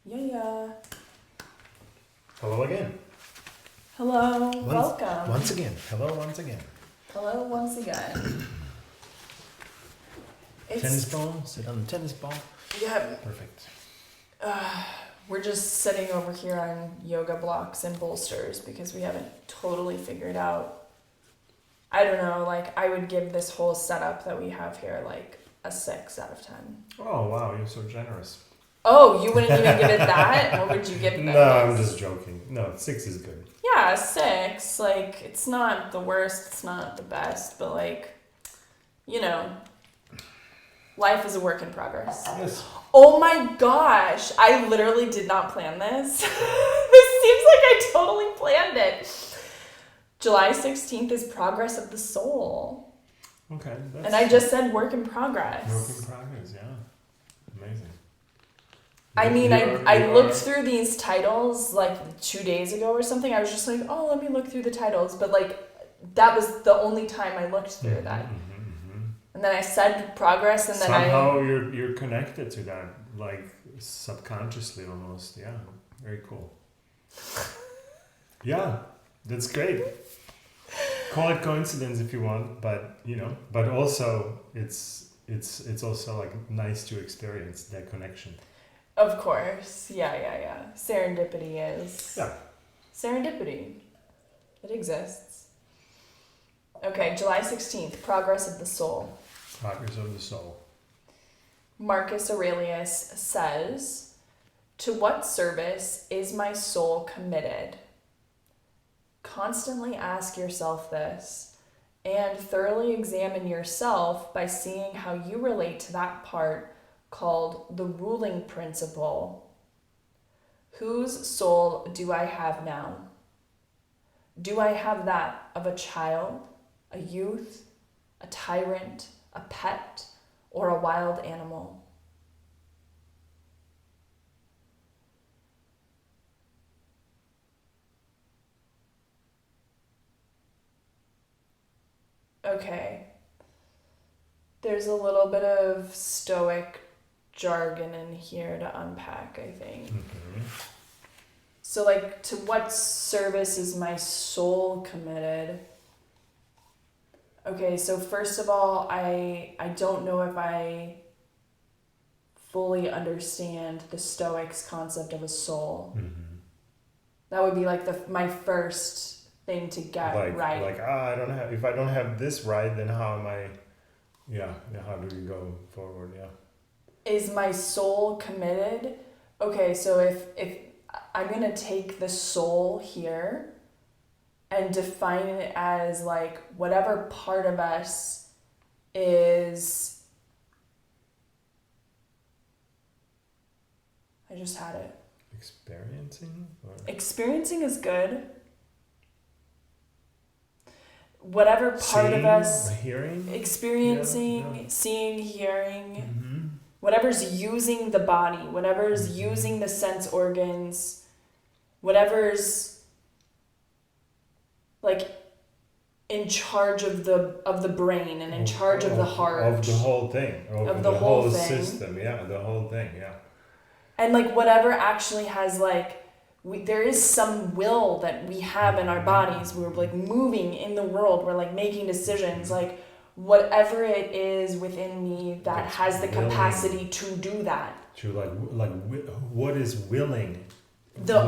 Yeah. Hello again. Hello. Welcome. Once again. Hello once again. Hello once again. Tennis ball. Sit on the tennis ball. Yeah. Perfect. We're just sitting over here on yoga blocks and bolsters because we haven't totally figured out. I don't know, like I would give this whole setup that we have here like a 6 out of 10. Oh wow, you're so generous. Oh, you wouldn't even give it that? What would you give it? No, I'm just joking. No, 6 is good. Yeah, 6. Like, it's not the worst, it's not the best, but like, you know, life is a work in progress. Yes. Oh my gosh, I literally did not plan this. This seems like I totally planned it. July 16th is Progress of the Soul. Okay. And I just said work in progress. Work in progress, yeah. Amazing. I mean, I looked through these titles like 2 days ago or something. I was just like, oh, let me look through the titles. But like, that was the only time I looked through that. And then I said progress, and then somehow you're connected to that, like subconsciously almost. Yeah, very cool. Yeah, that's great. Call it coincidence if you want, but you know, but also it's also like nice to experience that connection. Of course, yeah. Serendipity is. Yeah. Serendipity. It exists. Okay, July 16th, Progress of the Soul. Progress of the soul. Marcus Aurelius says, "To what service is my soul committed?" Constantly ask yourself this, and thoroughly examine yourself by seeing how you relate to that part called the ruling principle. Whose soul do I have now? Do I have that of a child, a youth, a tyrant, a pet, or a wild animal? Okay. There's a little bit of Stoic jargon in here to unpack, I think. Mm-hmm. So, like, to what service is my soul committed? Okay, so first of all, I don't know if I fully understand the Stoics' concept of a soul. Mm-hmm. That would be like my first thing to get right. Like if I don't have this right, then how am I? Yeah. How do we go forward? Yeah. Is my soul committed? Okay, so if I'm gonna take the soul here and define it as like whatever part of us is. I just had it. Experiencing? Experiencing is good. Whatever part of us. Hearing? Experiencing, seeing, hearing. Mm-hmm. Whatever's using the body, whatever's using the sense organs, whatever's like in charge of the brain and in charge of the heart. Of the whole thing. Of the whole system, yeah, the whole thing, yeah. And like whatever actually has like, there is some will that we have in our bodies. We're like moving in the world. We're like making decisions. Like whatever it is within me that has the capacity to do that. To like what is willing? The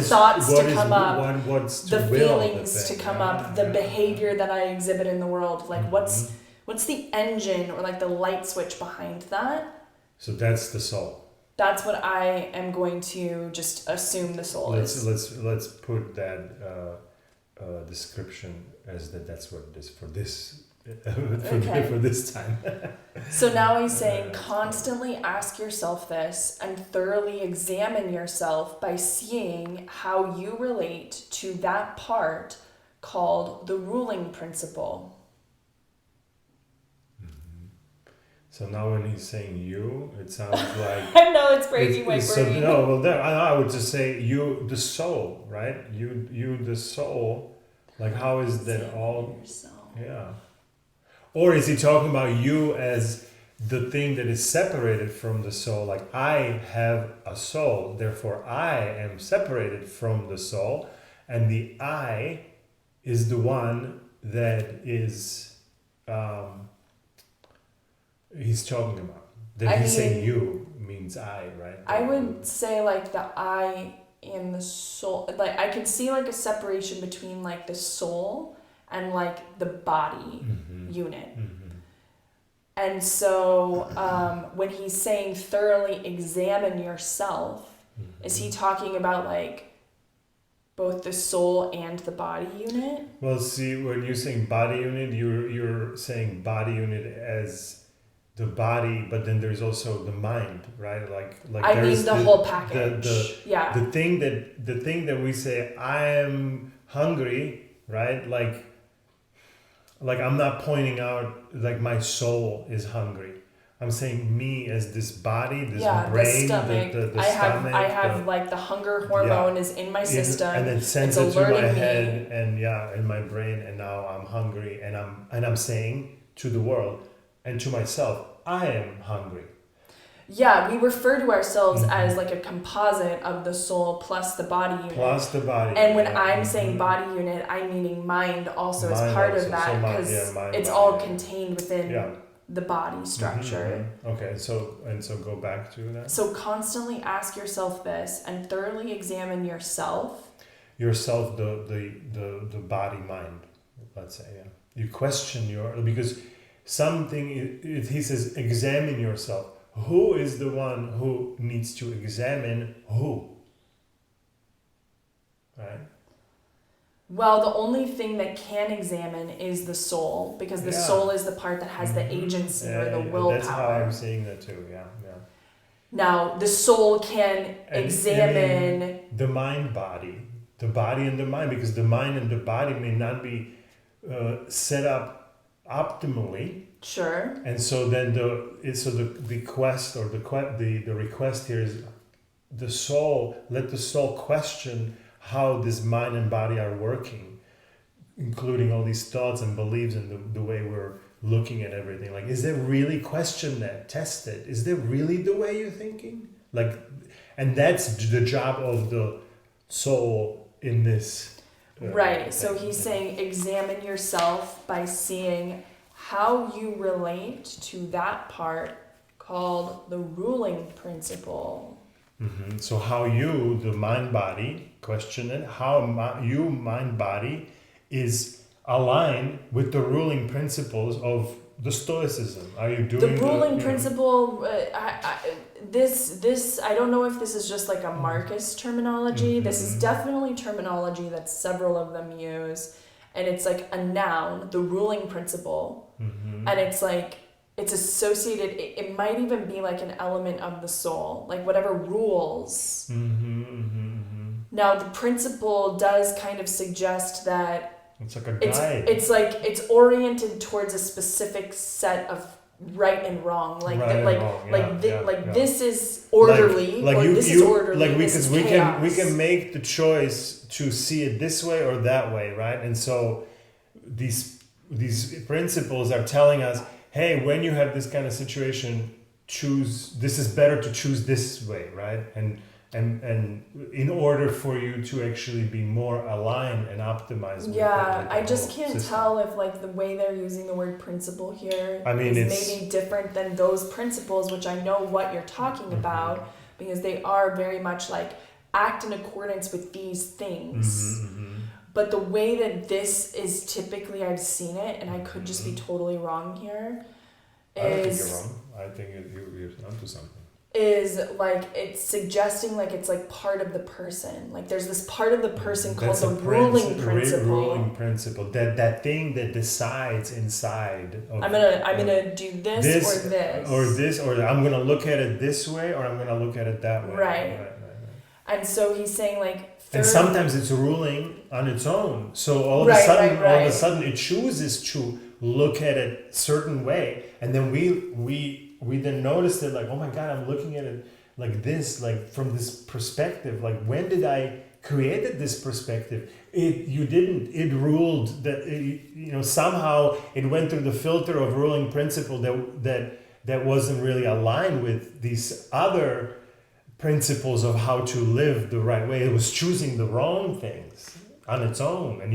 thoughts to come up, the feelings to come up, the behavior that I exhibit in the world. Like what's the engine or like the light switch behind that? So that's the soul. That's what I am going to just assume the soul is. Let's put that description as that's what it is for this for this time. So now he's saying constantly ask yourself this and thoroughly examine yourself by seeing how you relate to that part called the ruling principle. So now when he's saying you, it sounds like... I know, it's breaking my brain. So, no, well, then I would just say you, the soul, right? You, the soul. Like, how is that all... Yourself. Yeah. Or is he talking about you as the thing that is separated from the soul, like I have a soul, therefore I am separated from the soul, and the I is the one that is he's talking about. That he's saying you means I, right? I would say like the I and the soul, like I can see like a separation between like the soul and like the body unit. And so when he's saying thoroughly examine yourself, is he talking about like both the soul and the body unit? Well, see, when you're saying body unit, you're saying body unit as the body, but then there's also the mind, right? Like I mean the whole package. The thing that we say, I am hungry, right? Like I'm not pointing out like my soul is hungry. I'm saying me as this body, this brain, the stomach. I have like the hunger hormone is in my system, and then sends it to my head and in my brain, and now I'm hungry, and I'm saying to the world and to myself, I am hungry. Yeah, we refer to ourselves as like a composite of the soul plus the body unit. Plus the body. And when I'm saying body unit, I'm meaning mind also as part of that, because it's all contained within the body structure. Okay, so go back to that. So constantly ask yourself this and thoroughly examine yourself. Yourself, the body mind, let's say, You question because something, he says, examine yourself. Who is the one who needs to examine who? Right? Well, the only thing that can examine is the soul, because the soul is the part that has the agency or the willpower. That's how I'm seeing that too, Now, the soul can examine... the mind-body. The body and the mind, because the mind and the body may not be set up optimally. Sure. And so then the quest or the request here is the soul. Let the soul question how this mind and body are working, including all these thoughts and beliefs and the way we're looking at everything. Like, is there really, question that, test it? Is there really the way you're thinking? Like, and that's the job of the soul in this. Right. So he's saying examine yourself by seeing how you relate to that part called the ruling principle. So how you, the mind-body, question it, how you, mind-body, is aligned with the ruling principles of the Stoicism. Are you doing the ruling principle? This I don't know if this is just like a Marcus terminology. This is definitely terminology that several of them use, and it's like a noun, the ruling principle, and it's like it's associated. It might even be like an element of the soul, like whatever rules. Now the principle does kind of suggest that it's like a guide. It's oriented towards a specific set of right and wrong, this is orderly, this is orderly. Like this is we chaos. can make the choice to see it this way or that way, right? And so these principles are telling us, hey, when you have this kind of situation, choose. This is better to choose this way, right? And in order for you to actually be more aligned and optimized. I just can't tell if like the way they're using the word principle here is maybe different than those principles, which I know what you're talking about, because they are very much like act in accordance with these things. But the way that this is typically, I've seen it, and I could just be totally wrong here, I don't think you're wrong. I think you're onto something. Is like it's suggesting like it's like part of the person. Like there's this part of the person called the ruling principle. Ruling principle. That thing that decides inside. I'm gonna do this or I'm gonna look at it this way or I'm gonna look at it that way. Right. And so he's saying like. And sometimes it's ruling on its own. So all of a sudden it chooses to look at it certain way, and then we then noticed it like, oh my God, I'm looking at it like this, like from this perspective. Like, when did I created this perspective? You didn't. It ruled that, somehow it went through the filter of ruling principle that that wasn't really aligned with these other principles of how to live the right way. It was choosing the wrong things on its own, and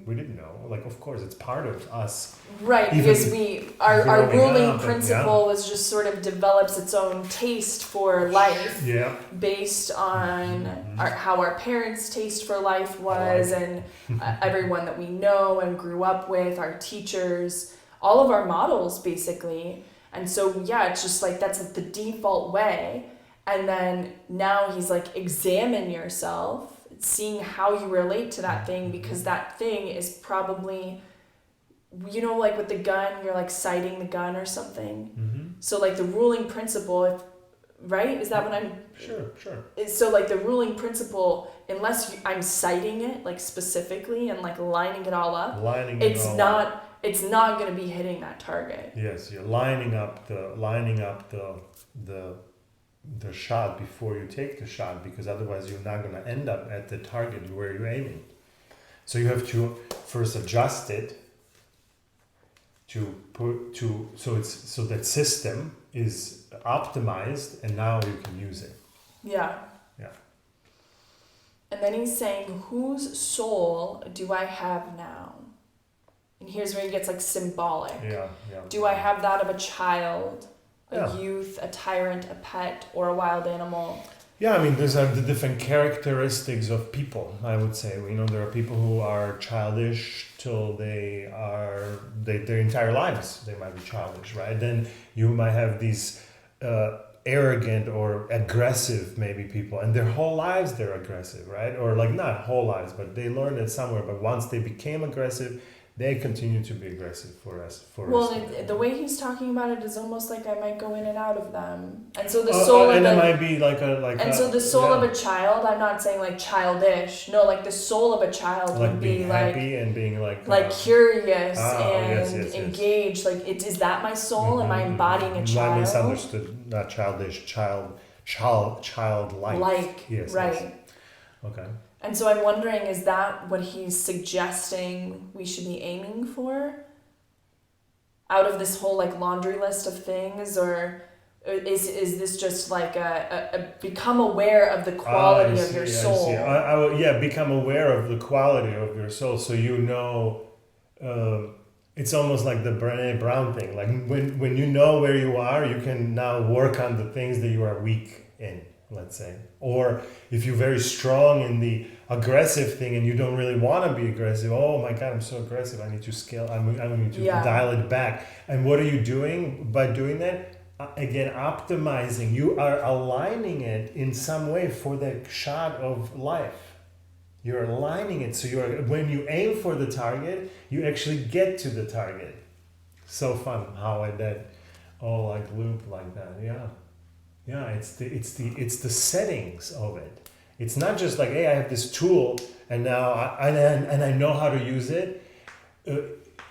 we didn't know. Like, of course, it's part of us. Right, Even because our ruling up and- principle was just sort of develops its own taste for life Yeah. based on how our parents' taste for life was, and everyone that we know and grew up with, our teachers, all of our models basically. And so yeah, it's just like that's the default way. And then now he's like, examine yourself, seeing how you relate to that thing, because that thing is probably, you know, like with the gun, you're like sighting the gun or something. Mm-hmm. So like the ruling principle, right? Is that what I'm... Sure. So like the ruling principle, unless I'm citing it like specifically and like lining it all up, it's not going to be hitting that target. Yes, you're lining up the shot before you take the shot, because otherwise you're not going to end up at the target where you're aiming. So you have to first adjust it so that system is optimized, and now you can use it. Yeah. And then he's saying, whose soul do I have now? And here's where he gets like symbolic. Yeah. Do I have that of a child, a Yeah. youth, a tyrant, a pet, or a wild animal? Yeah, I mean, those are the different characteristics of people, I would say. You know, there are people who are childish till their entire lives, they might be childish, right? Then you might have these arrogant or aggressive maybe people, and their whole lives they're aggressive, right? Or like not whole lives, but they learned it somewhere, but once they became aggressive, they continue to be aggressive for us. The way he's talking about it is almost like I might go in and out of them, and so the soul and of it might be like so the soul of a child. I'm not saying like childish. No, like the soul of a child would be being happy and being like curious yes. engaged. Like is that my soul? Am I embodying a child? Not misunderstood. Not childish. Childlike. Like yes. right. Yes. Okay. And so I'm wondering, is that what he's suggesting we should be aiming for? Out of this whole like laundry list of things, or is this just like a become aware of the quality of your soul? Become aware of the quality of your soul, so you know. It's almost like the Brené Brown thing. Like when you know where you are, you can now work on the things that you are weak in. Let's say, or if you're very strong in the aggressive thing and you don't really want to be aggressive, oh my God, I'm so aggressive, I need to scale, I need to dial it back. And what are you doing by doing that? Again, optimizing. You are aligning it in some way for the shot of life. You're aligning it, so when you aim for the target, you actually get to the target. So fun how that all like loop like that. Yeah, it's the settings of it. It's not just like, hey, I have this tool and now I know how to use it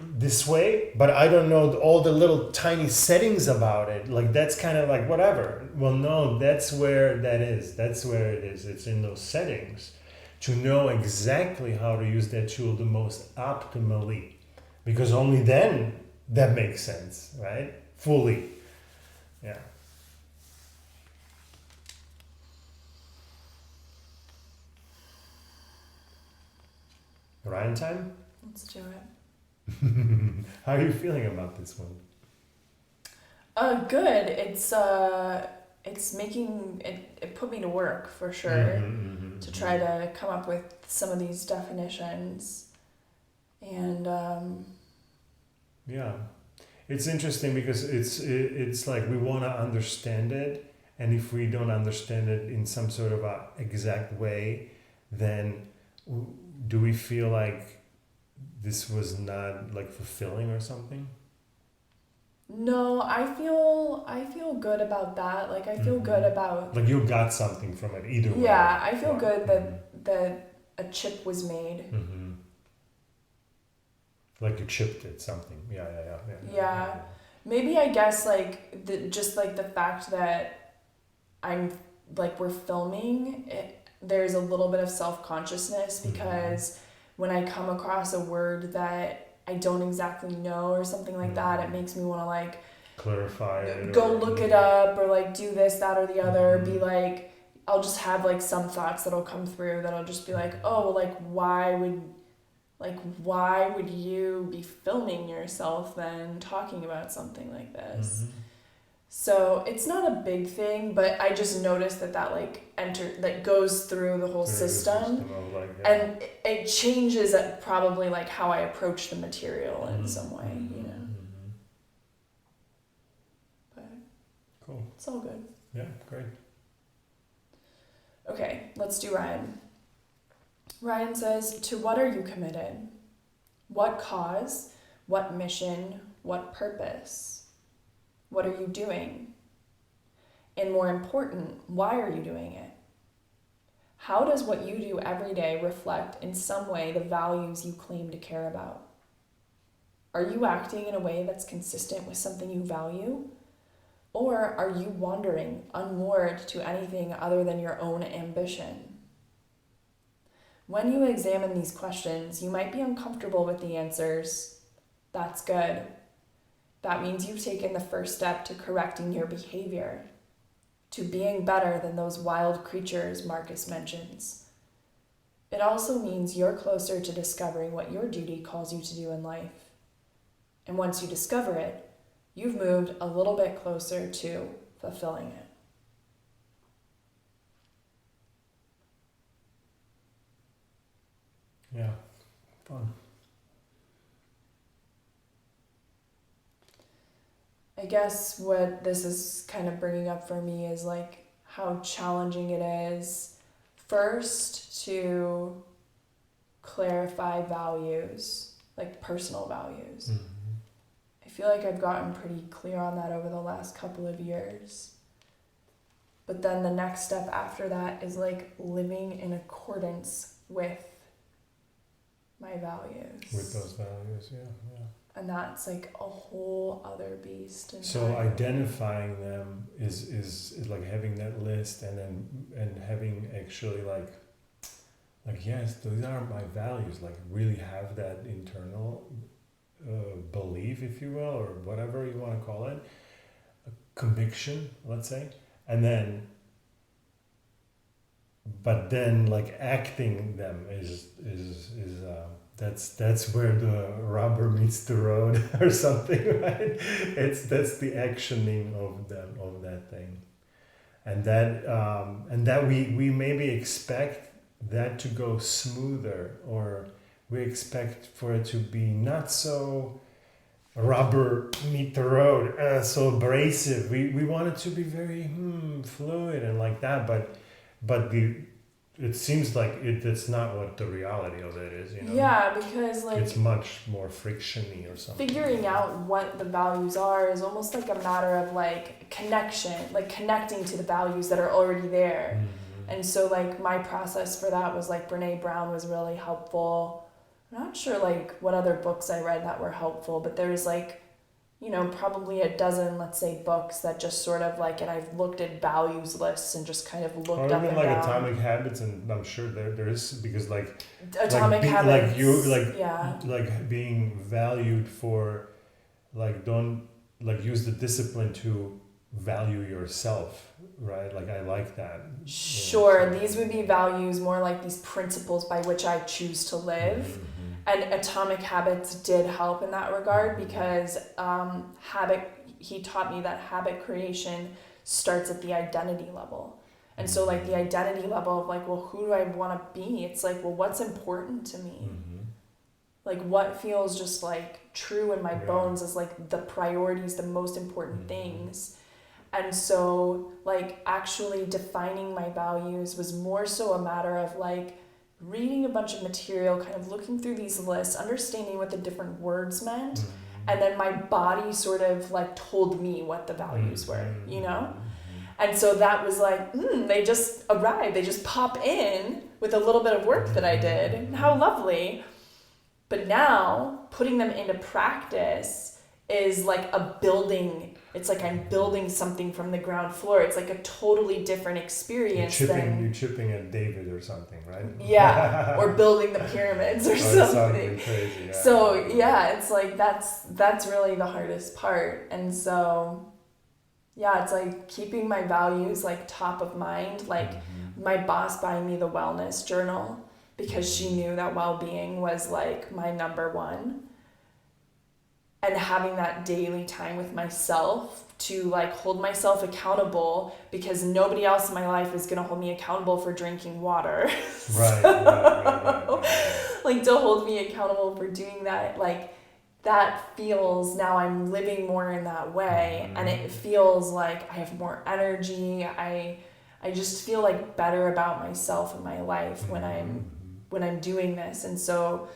this way, but I don't know all the little tiny settings about it. Like that's kind of like whatever. Well, no, that's where that is. That's where it is. It's in those settings to know exactly how to use that tool the most optimally, because only then that makes sense, right? Fully. Yeah. Ryan time? Let's do it. How are you feeling about this one? Good. It's making it put me to work for sure, to try to come up with some of these definitions, and yeah, it's interesting because it's like we want to understand it, and if we don't understand it in some sort of a exact way, then do we feel like this was not like fulfilling or something? No, I feel good about that. Like I feel good about like you got something from it either way. Yeah, I feel good that a chip was made. Like you chipped it something. Yeah. Maybe I guess like just like the fact that I'm like we're filming it, there's a little bit of self-consciousness because when I come across a word that I don't exactly know or something like that, it makes me want to like clarify it. Go look it up, or like do this, that, or the other. Mm-hmm. Be like, I'll just have like some thoughts that'll come through that I'll just be like, oh, like why would you be filming yourself then talking about something like this? Mm-hmm. So it's not a big thing, but I just noticed that that goes through the whole system, of like, and it changes probably like how I approach the material in some way, you know. Mm-hmm. But Cool. it's all good. Yeah, great. Okay, let's do Ryan. Ryan says, to what are you committed? What cause? What mission? What purpose? What are you doing? And more important, why are you doing it? How does what you do every day reflect in some way the values you claim to care about? Are you acting in a way that's consistent with something you value? Or are you wandering, unmoored to anything other than your own ambition? When you examine these questions, you might be uncomfortable with the answers. That's good. That means you've taken the first step to correcting your behavior, to being better than those wild creatures Marcus mentions. It also means you're closer to discovering what your duty calls you to do in life. And once you discover it, you've moved a little bit closer to fulfilling it. Yeah, fun. I guess what this is kind of bringing up for me is like how challenging it is first to clarify values, like personal values. Mm-hmm. I feel like I've gotten pretty clear on that over the last couple of years. But then the next step after that is like living in accordance with my values. With those values, yeah. And that's like a whole other beast. So identifying them is like having that list, and having actually like yes, these are my values. Like really have that internal belief, if you will, or whatever you want to call it, a conviction, let's say, and then. But then, like acting them is that's where the rubber meets the road or something, right? That's the actioning of that thing, and that we maybe expect that to go smoother, or we expect for it to be not so rubber meet the road, so abrasive. We want it to be very fluid and like that, but it seems like it's not what the reality of it is, you know? Yeah, because like it's much more frictiony or something. Figuring out what the values are is almost like a matter of like connection, like connecting to the values that are already there. Mm-hmm. And so like my process for that was like Brene Brown was really helpful. I'm not sure like what other books I read that were helpful, but there's like, you know, probably a dozen, let's say, books that just sort of like, and I've looked at values lists and just kind of looked up even and like down. Atomic Habits, and I'm sure there is, because like Atomic Habits, like you yeah. like being valued for, like, don't like use the discipline to value yourself, right? Like I like that. Sure, these would be values more like these principles by which I choose to live. Mm-hmm. And Atomic Habits did help in that regard because he taught me that habit creation starts at the identity level. And so like the identity level of like, well, who do I want to be? It's like, well, what's important to me? Mm-hmm. Like what feels just like true in my bones is like the priorities, the most important things. And so like actually defining my values was more so a matter of like reading a bunch of material, kind of looking through these lists, understanding what the different words meant, and then my body sort of like told me what the values were, you know? And so that was like, they just arrive, they just pop in with a little bit of work that I did. How lovely. But now putting them into practice is like a building, it's like I'm building something from the ground floor. It's like a totally different experience You're chipping at David or something, right? Yeah, or building the pyramids or something. Crazy. Yeah. So yeah, it's like that's really the hardest part. And so yeah, it's like keeping my values like top of mind. Like my boss buying me the wellness journal because she knew that well-being was like my number one. And having that daily time with myself to like hold myself accountable, because nobody else in my life is going to hold me accountable for drinking water. Right. Like to hold me accountable for doing that, like that feels, now I'm living more in that way, and it feels like I have more energy. I just feel like better about myself and my life when I'm doing this. And so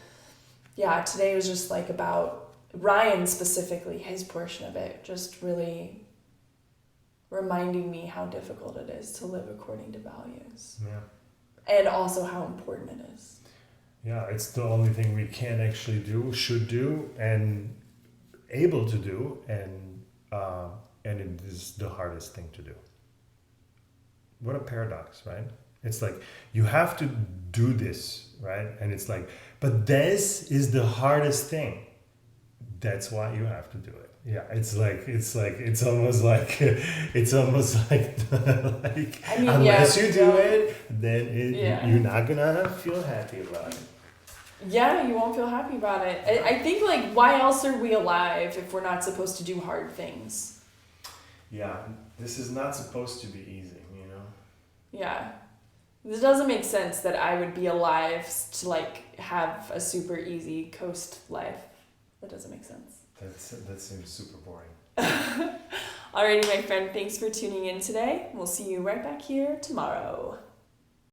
yeah, today was just like about Ryan specifically, his portion of it, just really reminding me how difficult it is to live according to values. Yeah. And also how important it is. Yeah, it's the only thing we can actually do, should do, and able to do, and it is the hardest thing to do. What a paradox, right? It's like you have to do this, right? And it's like, but this is the hardest thing. That's why you have to do it. Yeah, it's almost like I mean, unless you do it, then you're not gonna feel happy about it. Yeah, you won't feel happy about it. I think like, why else are we alive if we're not supposed to do hard things? Yeah, this is not supposed to be easy, you know? Yeah. It doesn't make sense that I would be alive to like have a super easy coast life. That doesn't make sense. That seems super boring. Alrighty, my friend, thanks for tuning in today. We'll see you right back here tomorrow.